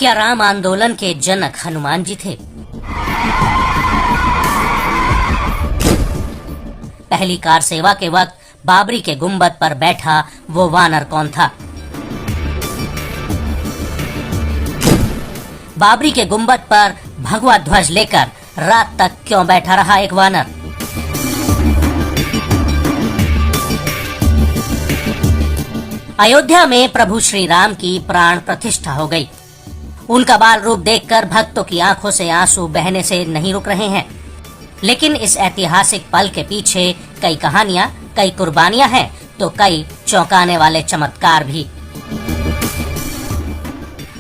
क्या राम आंदोलन के जनक हनुमान जी थे? पहली कार सेवा के वक्त बाबरी के गुंबद पर बैठा वो वानर कौन था? बाबरी के गुंबद पर भगवा ध्वज लेकर रात तक क्यों बैठा रहा एक वानर? अयोध्या में प्रभु श्री राम की प्राण प्रतिष्ठा हो गई। उनका बाल रूप देखकर भक्तों की आंखों से आंसू बहने से नहीं रुक रहे हैं। लेकिन इस ऐतिहासिक पल के पीछे कई कहानियां, कई कुर्बानियां हैं, तो कई चौंकाने वाले चमत्कार भी।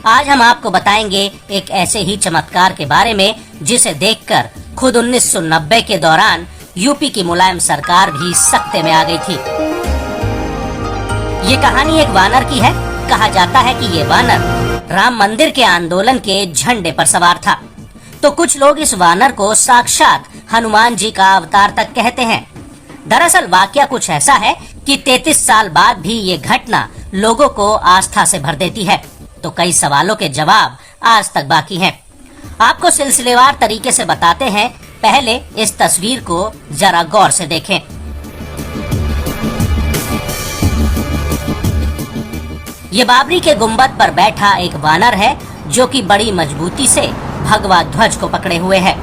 आज हम आपको बताएंगे एक ऐसे ही चमत्कार के बारे में जिसे देखकर खुद 1990 के दौरान यूपी की मुलायम सरकार भी सकते में आ गई थी। ये कहानी एक वानर की है। कहा जाता है कि ये वानर राम मंदिर के आंदोलन के झंडे पर सवार था। तो कुछ लोग इस वानर को साक्षात हनुमान जी का अवतार तक कहते हैं। दरअसल वाकया कुछ ऐसा है कि 33 साल बाद भी ये घटना लोगों को आस्था से भर देती है। तो कई सवालों के जवाब आज तक बाकी हैं। आपको सिलसिलेवार तरीके से बताते हैं। पहले इस तस्वीर को जरा गौर से देखें। ये बाबरी के गुंबद पर बैठा एक वानर है जो कि बड़ी मजबूती से भगवा ध्वज को पकड़े हुए है।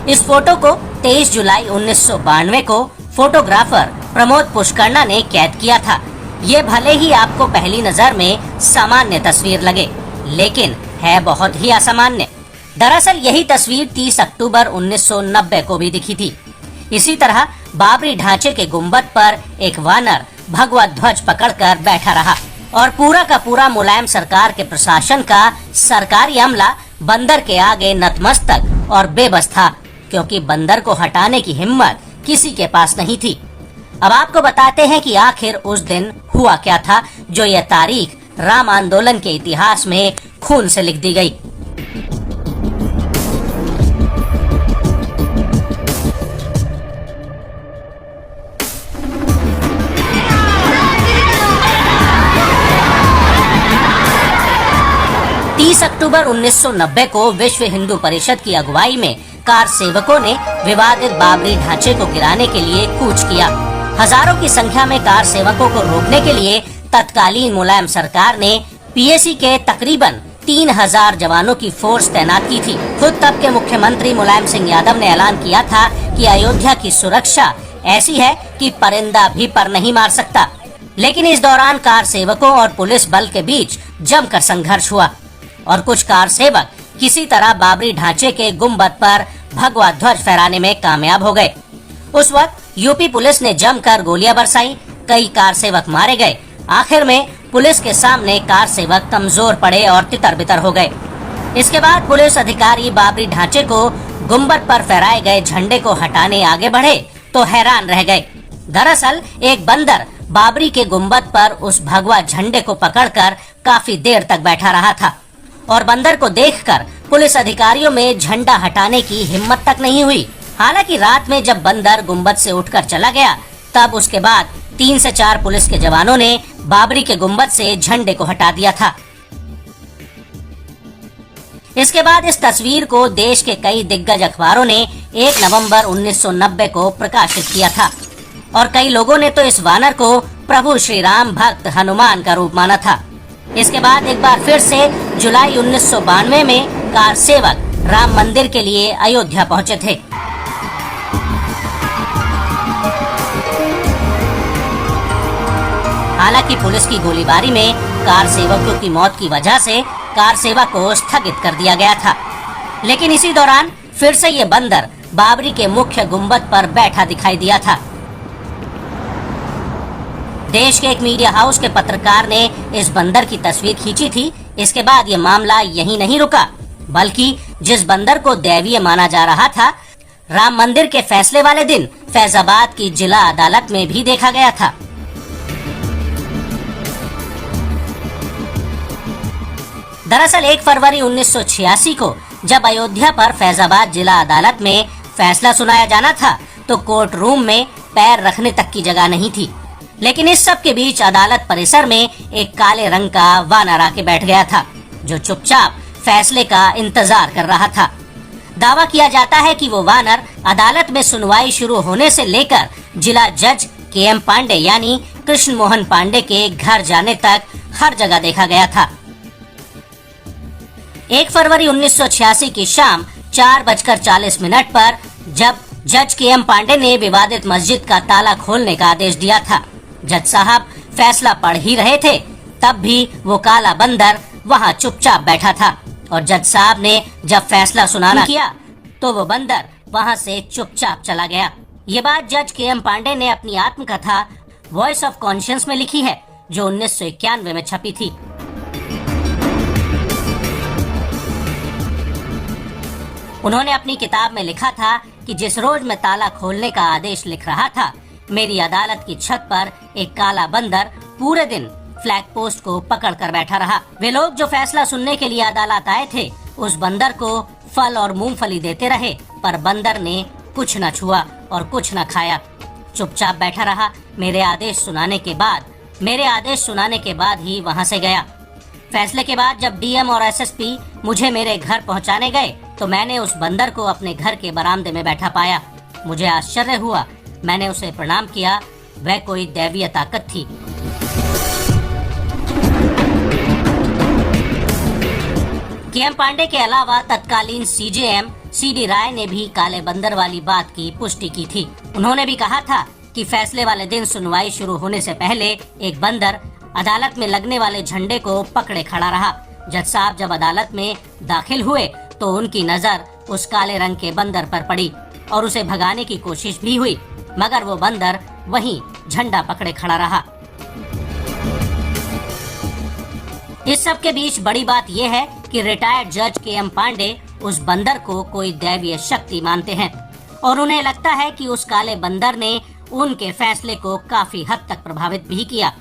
इस फोटो को 23 जुलाई 1992 को फोटोग्राफर प्रमोद पुष्करना ने कैद किया था। ये भले ही आपको पहली नजर में सामान्य तस्वीर लगे, लेकिन है बहुत ही असामान्य। दरअसल यही तस्वीर 30 अक्टूबर 1990 को भी दिखी थी। इसी तरह बाबरी ढांचे के गुंबद पर एक वानर भगवा ध्वज पकड़कर बैठा रहा और पूरा का पूरा मुलायम सरकार के प्रशासन का सरकारी अमला बंदर के आगे नतमस्तक और बेबस था, क्योंकि बंदर को हटाने की हिम्मत किसी के पास नहीं थी। अब आपको बताते हैं कि आखिर उस दिन हुआ क्या था जो यह तारीख राम आंदोलन के इतिहास में खून से लिख दी गई। अक्टूबर 1990 को विश्व हिंदू परिषद की अगुवाई में कार सेवकों ने विवादित बाबरी ढांचे को गिराने के लिए कूच किया। हजारों की संख्या में कार सेवकों को रोकने के लिए तत्कालीन मुलायम सरकार ने पीएसी के तकरीबन 3000 जवानों की फोर्स तैनात की थी। खुद तब के मुख्यमंत्री मुलायम सिंह यादव ने ऐलान किया था कि अयोध्या की सुरक्षा ऐसी है कि परिंदा भी पर नहीं मार सकता। लेकिन इस दौरान कार सेवकों और पुलिस बल के बीच जमकर संघर्ष हुआ और कुछ कार सेवक किसी तरह बाबरी ढांचे के गुंबद पर भगवा ध्वज फहराने में कामयाब हो गए। उस वक्त यूपी पुलिस ने जमकर गोलियां बरसाई, कई कार सेवक मारे गए। आखिर में पुलिस के सामने कार सेवक कमजोर पड़े और तितर-बितर हो गए। इसके बाद पुलिस अधिकारी बाबरी ढांचे को गुंबद पर फहराए गए झंडे को हटाने आगे बढ़े तो हैरान रह गए। दरअसल एक बंदर बाबरी के गुंबद पर उस भगवा झंडे को पकड़कर काफी देर तक बैठा रहा था और बंदर को देखकर पुलिस अधिकारियों में झंडा हटाने की हिम्मत तक नहीं हुई। हालांकि रात में जब बंदर गुंबद से उठकर चला गया, तब उसके बाद 3 से 4 पुलिस के जवानों ने बाबरी के गुंबद से झंडे को हटा दिया था। इसके बाद इस तस्वीर को देश के कई दिग्गज अखबारों ने 1 नवंबर 1990 को प्रकाशित किया था और कई लोगों ने तो इस वानर को प्रभु श्री राम भक्त हनुमान का रूप माना था। इसके बाद एक बार फिर से जुलाई 1992 में कार सेवक राम मंदिर के लिए अयोध्या पहुंचे थे। हालांकि पुलिस की गोलीबारी में कार सेवकों की मौत की वजह से कार सेवा को स्थगित कर दिया गया था। लेकिन इसी दौरान फिर से ये बंदर बाबरी के मुख्य गुंबद पर बैठा दिखाई दिया था। देश के एक मीडिया हाउस के पत्रकार ने इस बंदर की तस्वीर खींची थी। इसके बाद ये मामला यहीं नहीं रुका, बल्कि जिस बंदर को दैवीय माना जा रहा था, राम मंदिर के फैसले वाले दिन फैजाबाद की जिला अदालत में भी देखा गया था। दरअसल 1 फरवरी 1986 को जब अयोध्या पर फैजाबाद जिला अदालत में फैसला सुनाया जाना था, तो कोर्ट रूम में पैर रखने तक की जगह नहीं थी। लेकिन इस सब के बीच अदालत परिसर में एक काले रंग का वानर आके बैठ गया था, जो चुपचाप फैसले का इंतजार कर रहा था। दावा किया जाता है कि वो वानर अदालत में सुनवाई शुरू होने से लेकर जिला जज के.एम. पांडे यानी कृष्ण मोहन पांडे के घर जाने तक हर जगह देखा गया था। 1 फरवरी 1986 की शाम 4:40 पर जब जज के.एम. पांडे ने विवादित मस्जिद का ताला खोलने का आदेश दिया था, जज साहब फैसला पढ़ ही रहे थे, तब भी वो काला बंदर वहाँ चुपचाप बैठा था और जज साहब ने जब फैसला सुनाना किया तो वो बंदर वहाँ से चुपचाप चला गया। ये बात जज के.एम. पांडे ने अपनी आत्मकथा वॉइस ऑफ कॉन्शियंस में लिखी है, जो 1991 में छपी थी। उन्होंने अपनी किताब में लिखा था कि जिस रोज मैं ताला खोलने का आदेश लिख रहा था, मेरी अदालत की छत पर एक काला बंदर पूरे दिन फ्लैग पोस्ट को पकड़ कर बैठा रहा। वे लोग जो फैसला सुनने के लिए अदालत आए थे, उस बंदर को फल और मूंगफली देते रहे, पर बंदर ने कुछ न छुआ और कुछ न खाया, चुपचाप बैठा रहा। मेरे आदेश सुनाने के बाद ही वहाँ से गया। फैसले के बाद जब डीएम और एसएसपी मुझे मेरे घर पहुँचाने गए तो मैंने उस बंदर को अपने घर के बरामदे में बैठा पाया। मुझे आश्चर्य हुआ, मैंने उसे प्रणाम किया। वह कोई दैवीय ताकत थी। के.एम. पांडे के अलावा तत्कालीन सीजेएम सीडी राय ने भी काले बंदर वाली बात की पुष्टि की थी। उन्होंने भी कहा था कि फैसले वाले दिन सुनवाई शुरू होने से पहले एक बंदर अदालत में लगने वाले झंडे को पकड़े खड़ा रहा। जज साहब जब अदालत में दाखिल हुए तो उनकी नजर उस काले रंग के बंदर पर पड़ी और उसे भगाने की कोशिश भी हुई, मगर वो बंदर वहीं झंडा पकड़े खड़ा रहा। इस सब के बीच बड़ी बात यह है कि रिटायर्ड जज के.एम. पांडे उस बंदर को कोई दैवीय शक्ति मानते हैं और उन्हें लगता है कि उस काले बंदर ने उनके फैसले को काफी हद तक प्रभावित भी किया।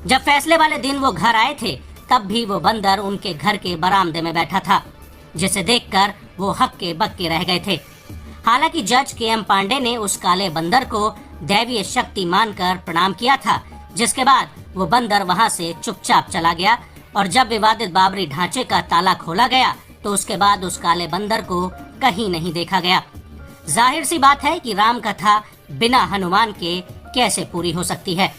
जब फैसले वाले दिन वो घर आए थे, तब भी वो बंदर उनके घर के बरामदे में बैठा था, जिसे देखकर वो हक्के बक्के रह गए थे। हालांकि जज के.एम. पांडे ने उस काले बंदर को दैवीय शक्ति मानकर प्रणाम किया था, जिसके बाद वो बंदर वहां से चुपचाप चला गया और जब विवादित बाबरी ढांचे का ताला खोला गया तो उसके बाद उस काले बंदर को कहीं नहीं देखा गया। जाहिर सी बात है कि राम कथा बिना हनुमान के कैसे पूरी हो सकती है।